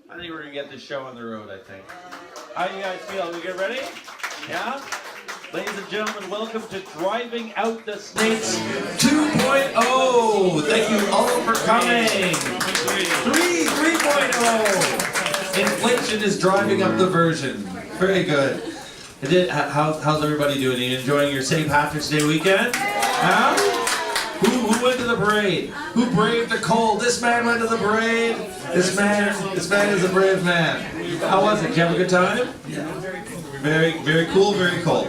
I think we're gonna get this show on the road, I think. How do you guys feel? We get ready? Yeah? Ladies and gentlemen, welcome to Driving Out the Snakes 2.0. Thank you all for coming. 3.0. Inflation is driving up the version. Very good. How's everybody doing? Are you enjoying your St. Patrick's Day weekend? Huh? Who went to the parade? Who braved the cold? This man went to the parade. This man is a brave man. How was it? Did you have a good time? Very cool, very cold.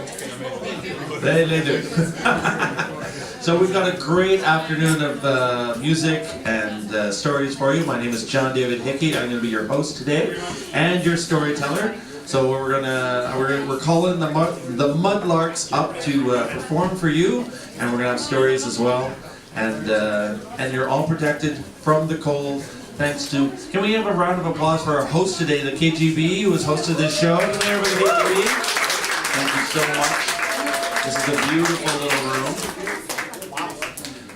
They do. So we've got a great afternoon of music and stories for you. My name is John David Hickey. I'm going to be your host today and your storyteller. So we're calling the Mudlarks up to perform for you, and we're gonna have stories as well. And you're all protected from the cold. Thanks to. Can we have a round of applause for our host today, the KGB, who has hosted this show? Can we have the KGB? Thank you so much. This is a beautiful little room.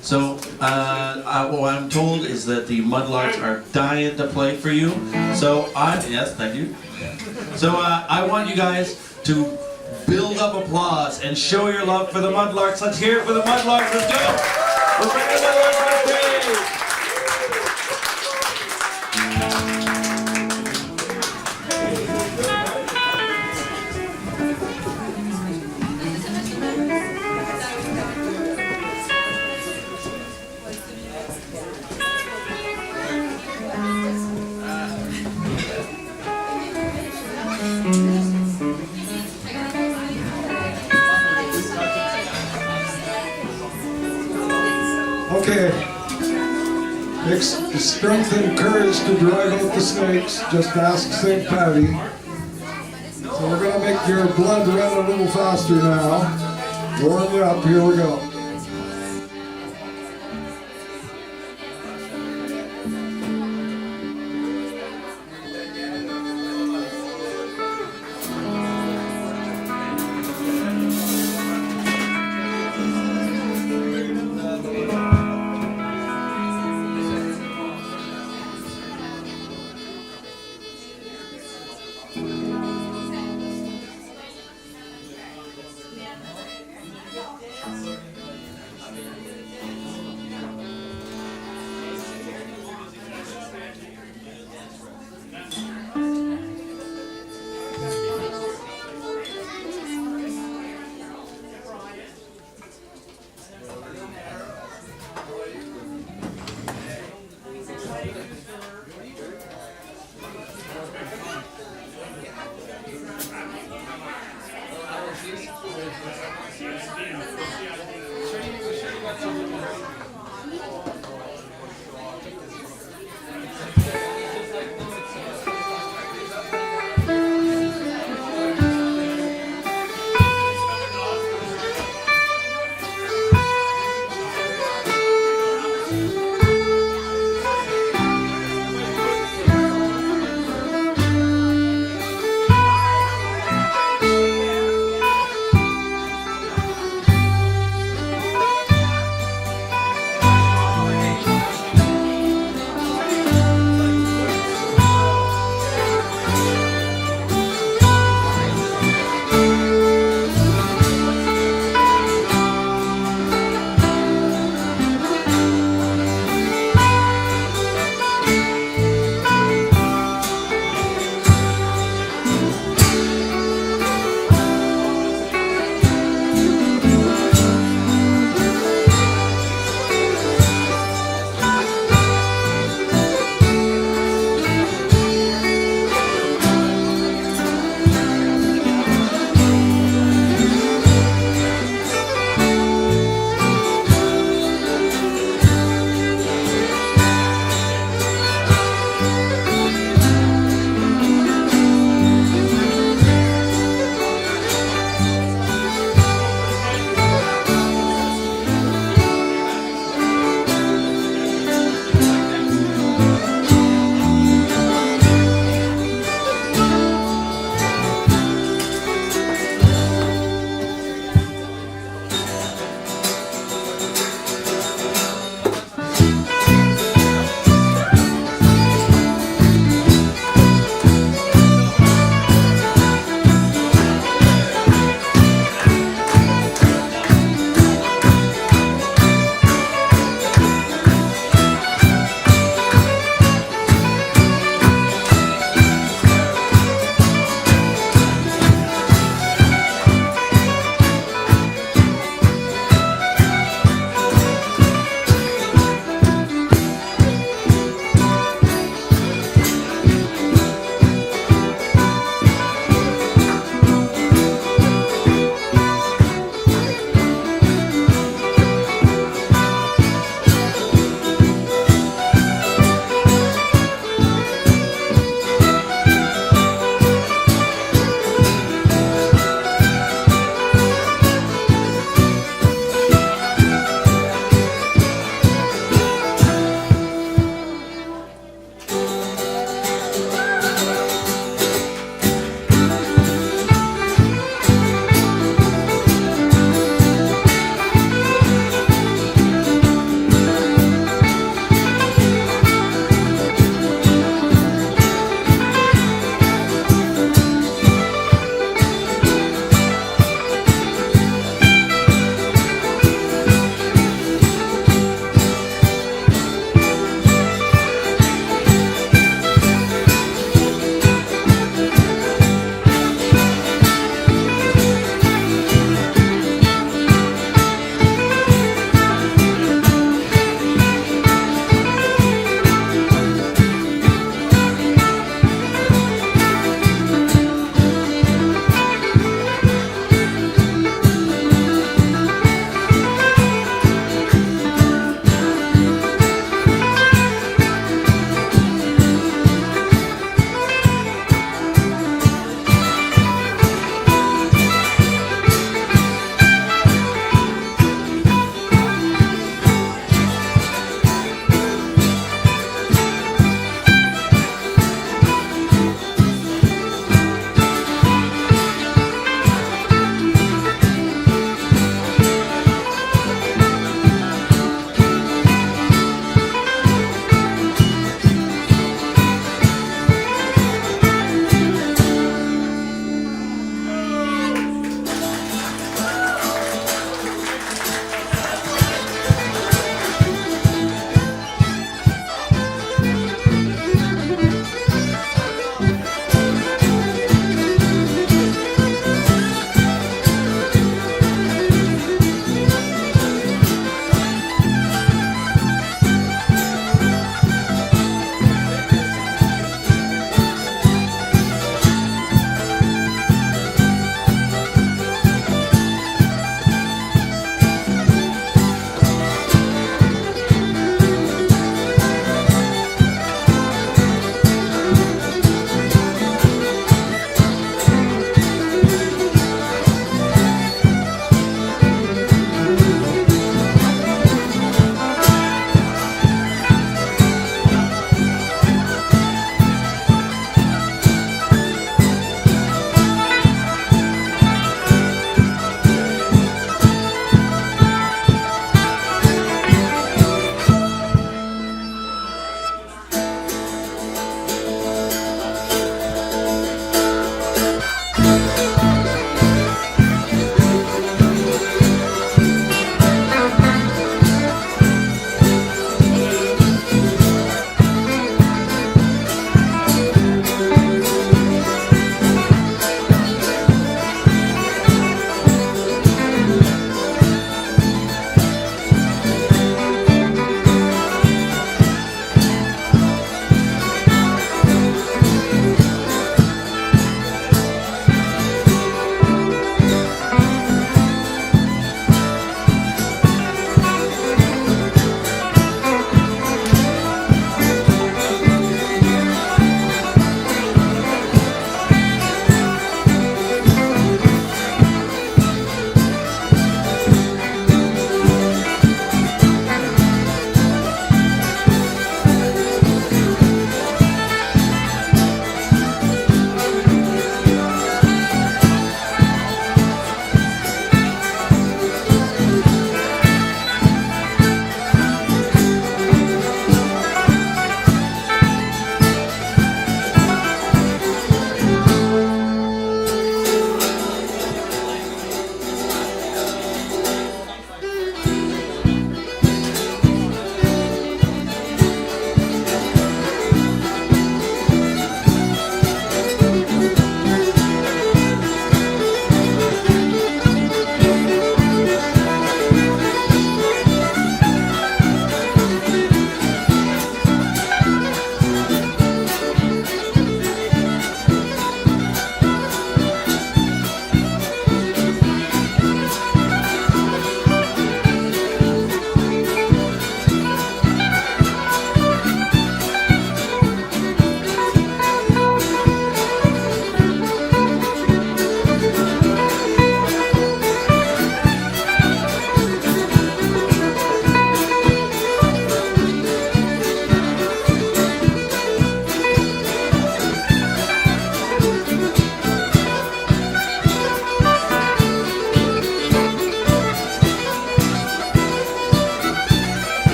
So what I'm told is that the Mudlarks are dying to play for you. So yes, thank you. So I want you guys to build up applause and show your love for the Mudlarks. Let's hear it for the Mudlarks. Let's go! We're bringing the Mudlarks on stage! Okay, takes strength and courage to drive out the snakes. Just ask St. Patty. So we're going to make your blood run a little faster now. Warm you up, here we go.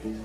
Thank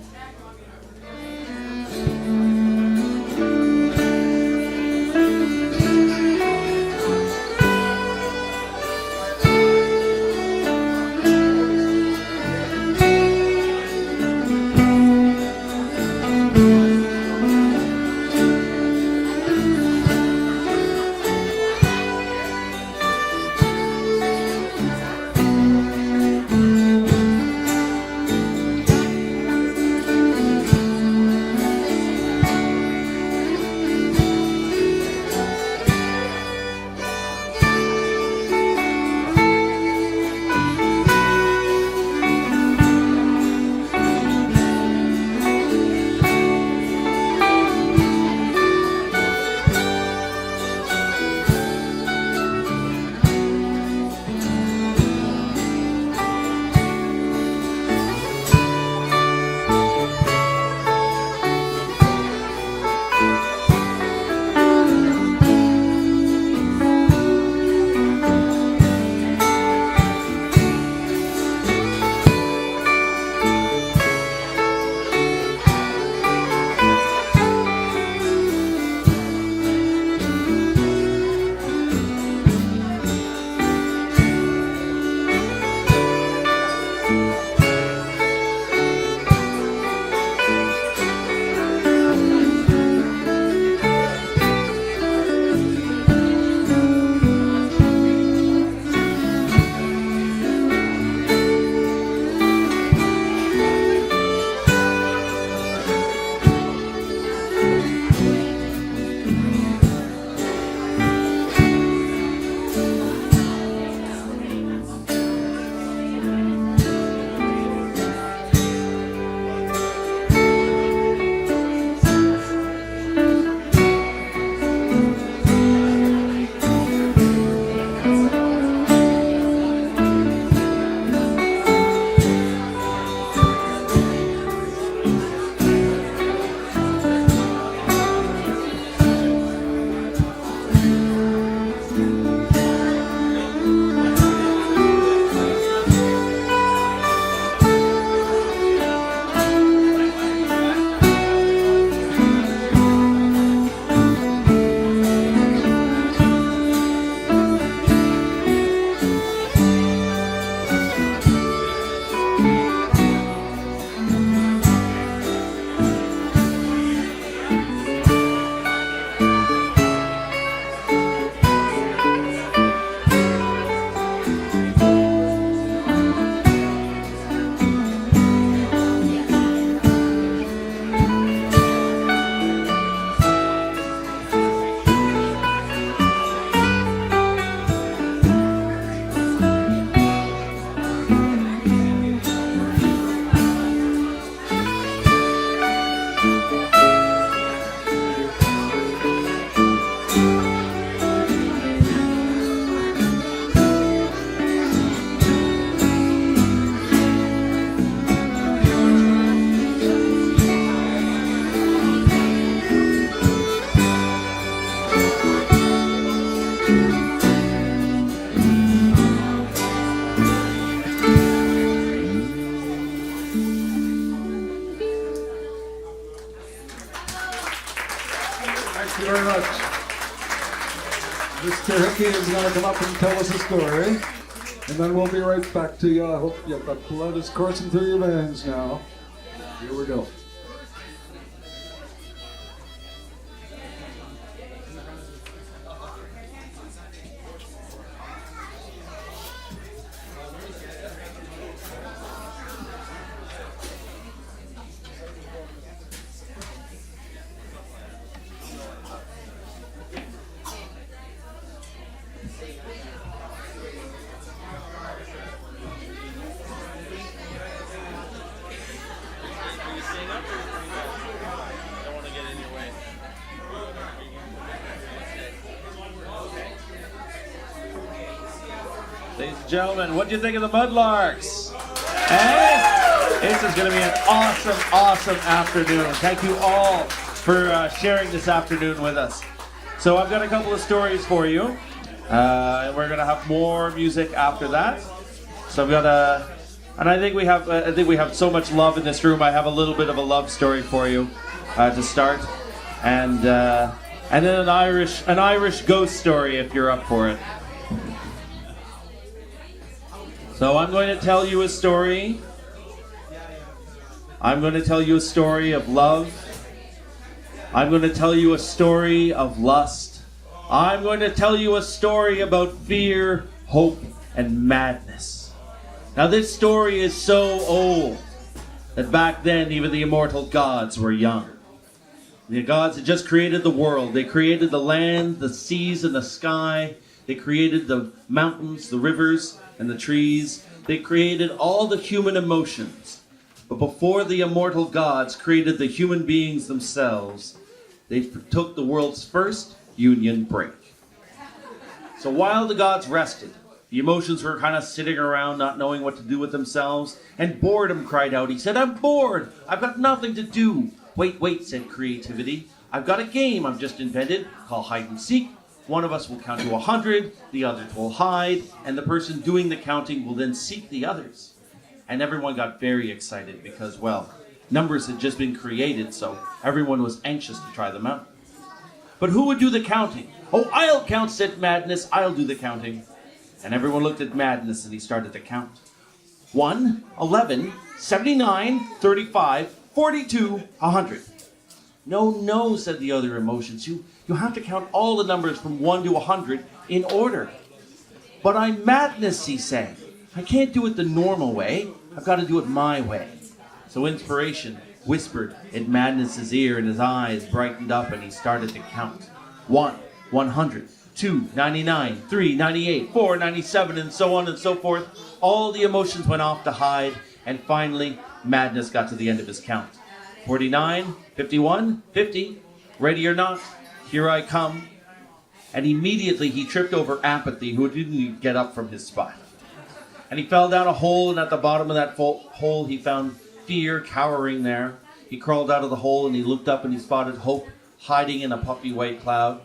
you very much. Mr. Hickey is going to come up and tell us a story, and then we'll be right back to you. I hope the blood is coursing through your veins now. Here we go. Ladies and gentlemen, what do you think of the Mudlarks? Hey, this is going to be an awesome, awesome afternoon. Thank you all for sharing this afternoon with us. So I've got a couple of stories for you, and we're going to have more music after that. So I've got And I think we have so much love in this room. I have a little bit of a love story for you to start, and then an Irish ghost story if you're up for it. So I'm going to tell you a story. I'm going to tell you a story of love. I'm going to tell you a story of lust. I'm going to tell you a story about fear, hope, and madness. Now this story is so old that back then even the immortal gods were young. The gods had just created the world. They created the land, the seas, and the sky. They created the mountains, the rivers, and the trees. They created all the human emotions. But before the immortal gods created the human beings themselves, they took the world's first union break. So while the gods rested, the emotions were kind of sitting around not knowing what to do with themselves, and boredom cried out. He said, "I'm bored. I've got nothing to do." Wait, said creativity. "I've got a game I've just invented called hide and seek. One of us will count to 100, the other will hide, and the person doing the counting will then seek the others." And everyone got very excited because, well, numbers had just been created, so everyone was anxious to try them out. But who would do the counting? "Oh, I'll count," said Madness. "I'll do the counting." And everyone looked at Madness and he started to count. 1, 11, 79, 35, 42, 100. No, said the other emotions. You have to count all the numbers from 1 to 100 in order. "But I'm Madness," he said. "I can't do it the normal way. I've got to do it my way." So inspiration whispered in Madness's ear, and his eyes brightened up, and he started to count. 1, 100, 2, 99, 3, 98, 4, 97, and so on and so forth. All the emotions went off to hide, and finally Madness got to the end of his count. 49, 51, 50, ready or not, here I come. And immediately he tripped over Apathy, who didn't even get up from his spot. And he fell down a hole, and at the bottom of that hole he found Fear cowering there. He crawled out of the hole and he looked up and he spotted Hope hiding in a puffy white cloud.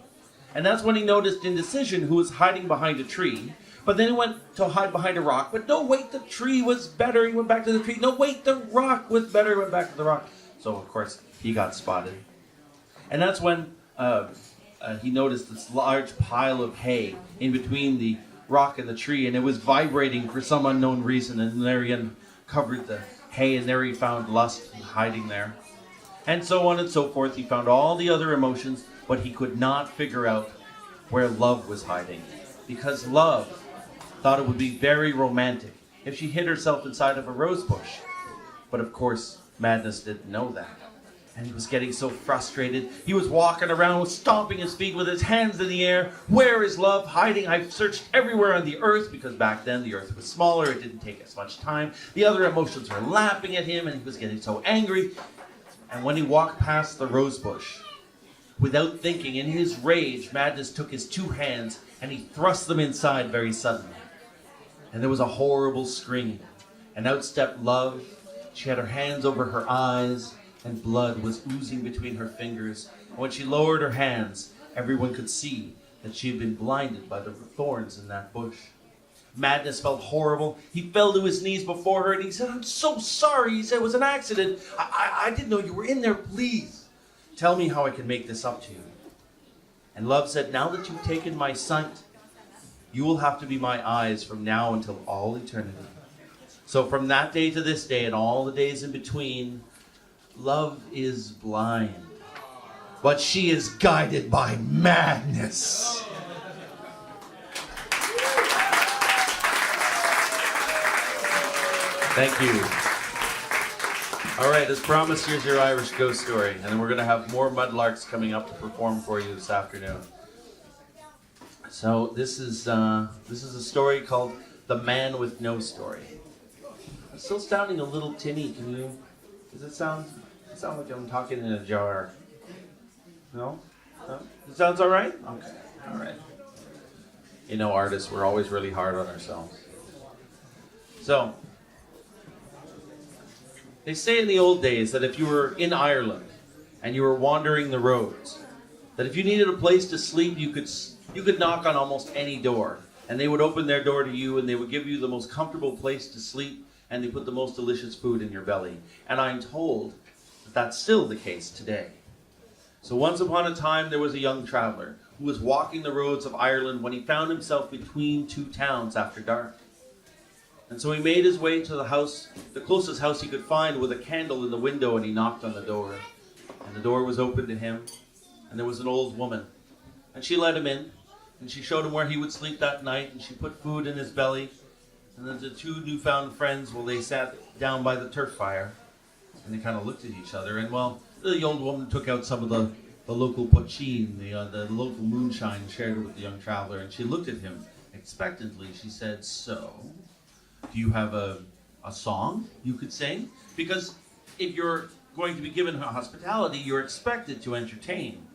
And that's when he noticed Indecision, who was hiding behind a tree. But then he went to hide behind a rock. But no, wait, the tree was better. He went back to the tree. No, wait, the rock was better. He went back to the rock. So, of course, he got spotted. And that's when he noticed this large pile of hay in between the rock and the tree. And it was vibrating for some unknown reason. And there he uncovered the hay, and there he found Lust hiding there. And so on and so forth. He found all the other emotions, but he could not figure out where Love was hiding. Because Love thought it would be very romantic if she hid herself inside of a rose bush. But of course, Madness didn't know that. And he was getting so frustrated. He was walking around, stomping his feet with his hands in the air. Where is Love hiding? I've searched everywhere on the earth, because back then the earth was smaller. It didn't take as much time. The other emotions were laughing at him, and he was getting so angry. And when he walked past the rose bush, without thinking, in his rage, Madness took his two hands and he thrust them inside very suddenly. And there was a horrible scream. And out stepped Love. She had her hands over her eyes, and blood was oozing between her fingers. And when she lowered her hands, everyone could see that she had been blinded by the thorns in that bush. Madness felt horrible. He fell to his knees before her and he said, "I'm so sorry." He said, "It was an accident. I didn't know you were in there. Please, tell me how I can make this up to you." And Love said, "Now that you've taken my sight, you will have to be my eyes from now until all eternity." So from that day to this day and all the days in between, Love is blind, but she is guided by madness. Thank you. All right, as promised, here's your Irish ghost story, and then we're going to have more mudlarks coming up to perform for you this afternoon. So this is a story called "The Man with No Story." It's still sounding a little tinny. Does it sound like I'm talking in a jar? No? It sounds all right? Okay, all right. You know, artists, we're always really hard on ourselves. So, they say in the old days that if you were in Ireland and you were wandering the roads, that if you needed a place to sleep, you could knock on almost any door, and they would open their door to you, and they would give you the most comfortable place to sleep, and they put the most delicious food in your belly. And I'm told that that's still the case today. So once upon a time, there was a young traveler who was walking the roads of Ireland when he found himself between two towns after dark. And so he made his way to the house, the closest house he could find, with a candle in the window, and he knocked on the door. And the door was opened to him, and there was an old woman. And she let him in, and she showed him where he would sleep that night, and she put food in his belly. And then the two newfound friends, well, they sat down by the turf fire, and they kind of looked at each other. And, well, the old woman took out some of the local pochine, the local moonshine, and shared it with the young traveler. And she looked at him expectantly. She said, "So, do you have a song you could sing? Because if you're going to be given hospitality, you're expected to entertain."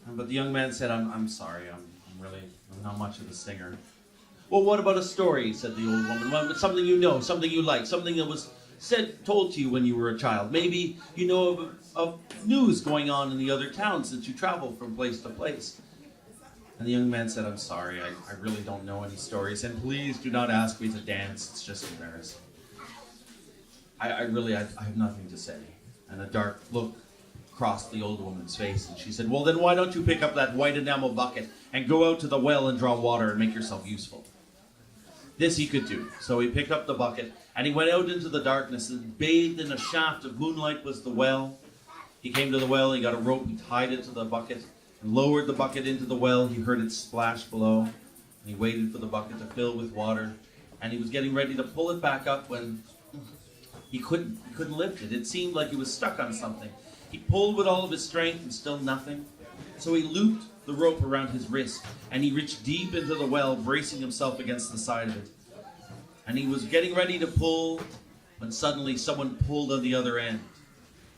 But the young man said, I'm sorry, I'm not much of a singer." "Well, what about a story?" said the old woman. "Well, something you know, something you like, something that was told to you when you were a child. Maybe you know of news going on in the other towns since you travel from place to place." And the young man said, "I'm sorry, I really don't know any stories, and please do not ask me to dance, it's just embarrassing. I have nothing to say." And a dark look crossed the old woman's face, and she said, "Well, then why don't you pick up that white enamel bucket and go out to the well and draw water and make yourself useful?" This he could do. So he picked up the bucket, and he went out into the darkness, and bathed in a shaft of moonlight was the well. He came to the well, he got a rope, he tied it to the bucket, and lowered the bucket into the well. He heard it splash below, and he waited for the bucket to fill with water, and he was getting ready to pull it back up when he couldn't lift it. It seemed like he was stuck on something. He pulled with all of his strength, and still nothing. So he looped the rope around his wrist, and he reached deep into the well, bracing himself against the side of it. And he was getting ready to pull, when suddenly someone pulled on the other end,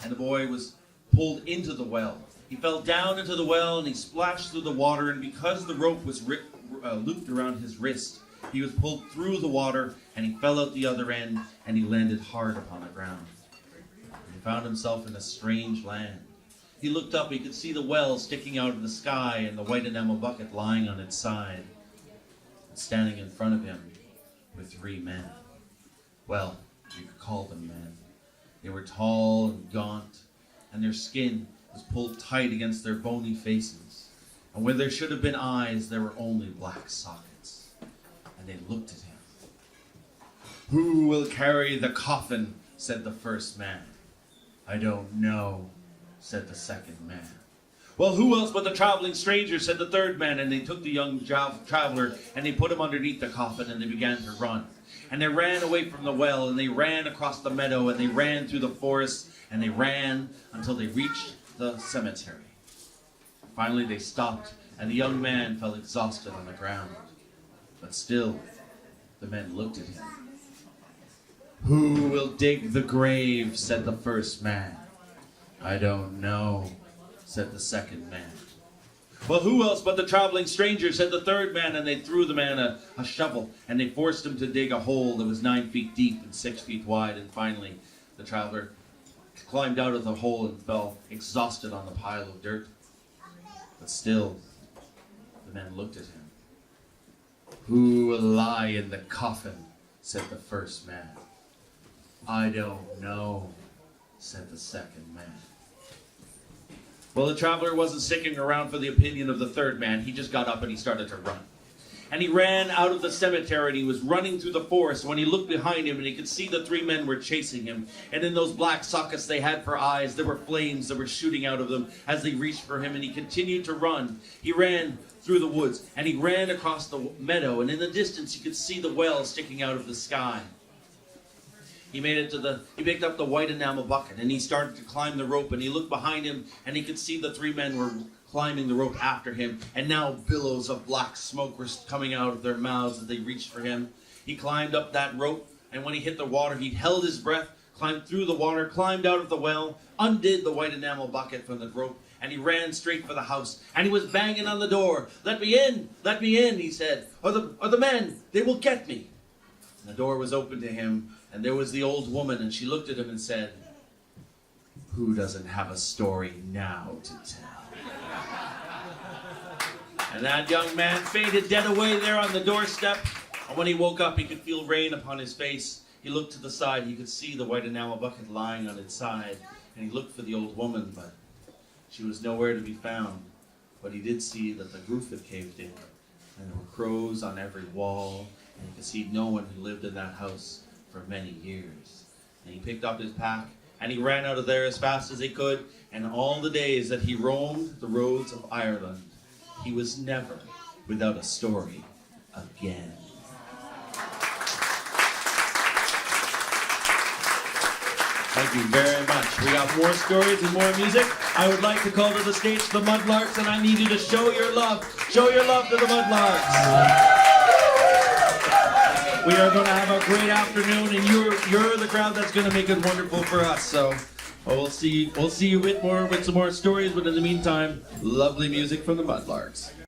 and the boy was pulled into the well. He fell down into the well, and he splashed through the water, and because the rope was looped around his wrist, he was pulled through the water, and he fell out the other end, and he landed hard upon the ground. And he found himself in a strange land. He looked up, he could see the well sticking out of the sky, and the white enamel bucket lying on its side. And standing in front of him were three men. Well, you could call them men. They were tall and gaunt, and their skin was pulled tight against their bony faces. And where there should have been eyes, there were only black sockets. And they looked at him. "Who will carry the coffin?" said the first man. "I don't know," said the second man. "Well, who else but the traveling stranger?" said the third man. And they took the young traveler, and they put him underneath the coffin, and they began to run. And they ran away from the well, and they ran across the meadow, and they ran through the forest, and they ran until they reached the cemetery. Finally they stopped, and the young man fell exhausted on the ground. But still, the men looked at him. "Who will dig the grave?" said the first man. "I don't know," said the second man. "Well, who else but the traveling stranger?" said the third man, and they threw the man a shovel, and they forced him to dig a hole that was 9 feet deep and 6 feet wide, and finally the traveler climbed out of the hole and fell exhausted on the pile of dirt. But still, the men looked at him. "Who will lie in the coffin?" said the first man. "I don't know," said the second man. Well, the traveler wasn't sticking around for the opinion of the third man. He just got up and he started to run. And he ran out of the cemetery, and he was running through the forest when he looked behind him, and he could see the three men were chasing him. And in those black sockets they had for eyes, there were flames that were shooting out of them as they reached for him, and he continued to run. He ran through the woods, and he ran across the meadow, and in the distance you could see the well sticking out of the sky. He picked up the white enamel bucket, and he started to climb the rope, and he looked behind him, and he could see the three men were climbing the rope after him, and now billows of black smoke were coming out of their mouths as they reached for him. He climbed up that rope, and when he hit the water, he held his breath, climbed through the water, climbed out of the well, undid the white enamel bucket from the rope, and he ran straight for the house, and he was banging on the door. Let me in, he said, or the men, they will get me." And the door was opened to him, and there was the old woman, and she looked at him and said, "Who doesn't have a story now to tell?" And that young man faded dead away there on the doorstep. And when he woke up, he could feel rain upon his face. he looked to the side. He could see the white enamel bucket lying on its side, and he looked for the old woman, but she was nowhere to be found. But he did see that the roof had caved in, and there were crows on every wall, and he could see no one who lived in that house for many years. And he picked up his pack, and he ran out of there as fast as he could, and all the days that he roamed the roads of Ireland, he was never without a story again. Thank you very much. We got more stories and more music. I would like to call to the stage the Mudlarks, and I need you to show your love. Show your love to the Mudlarks. We are going to have a great afternoon, and you're the crowd that's going to make it wonderful for us. So we'll see you with some more stories. But in the meantime, lovely music from the Mudlarks.